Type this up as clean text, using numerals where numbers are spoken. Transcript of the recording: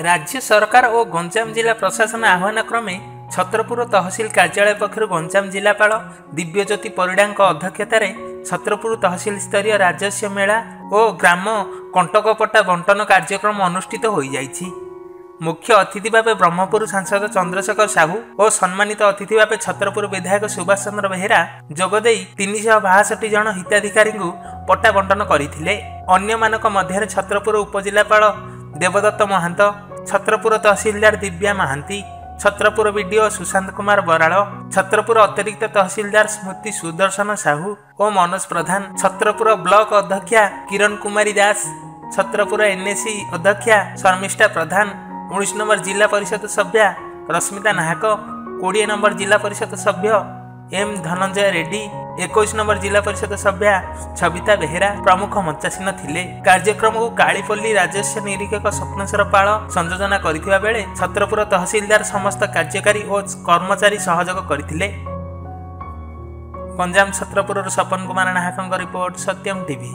राज्य सरकार और गंजाम जिला प्रशासन आह्वान क्रमे छत्रपुर तहसिल कार्यालय पक्षर गंजाम जिलापाल दिव्यज्योति परिडा अध्यक्षतार छत्रपुर तहसिल स्तरीय राजस्व मेला और ग्राम कंटकपट्टा बंटन कार्यक्रम अनुष्ठित हो जाइछि। मुख्य अतिथि भाव ब्रह्मपुर सांसद चंद्रशेखर साहू और सम्मानित अतिथि भाव छत्रपुर विधायक सुभाष चंद्र बेहेरा जोगदे 362 जन हिताधिकारी पट्टा बंटन करथिले। अन्य मानक मध्य छत्रपुर उपजिलापाल देवदत्त महंत, छत्रपुर तहसीलदार दिव्या महांती, छत्रपुर बीडीओ सुशांत कुमार बराड़, छत्रपुर अतिरिक्त तहसीलदार स्मृति सुदर्शन साहू और मनोज प्रधान, छत्रपुर ब्लॉक अध्यक्षा किरण कुमारी दास, छत्रपुर एनएसी अध्यक्षा शर्मिष्ठा प्रधान, 19 नंबर जिला परिषद सभ्या रश्मिता नाहक, 20 नंबर जिला परिषद सभ्य एम धनंजय रेड्डी, 21 नंबर जिला परिषद सभ्या छबिता बेहेरा प्रमुख मंचासीन थिले। कार्यक्रम को कालीपल्ली राजस्व निरीक्षक स्वप्नेश्वर पाल संयोजना करथिबा बेले छत्रपुर तहसीलदार समस्त कार्यकारी और कर्मचारी सहयोग करथिले। गंजाम छत्रपुर सपन कुमार नाहक रिपोर्ट सत्यम टीवी।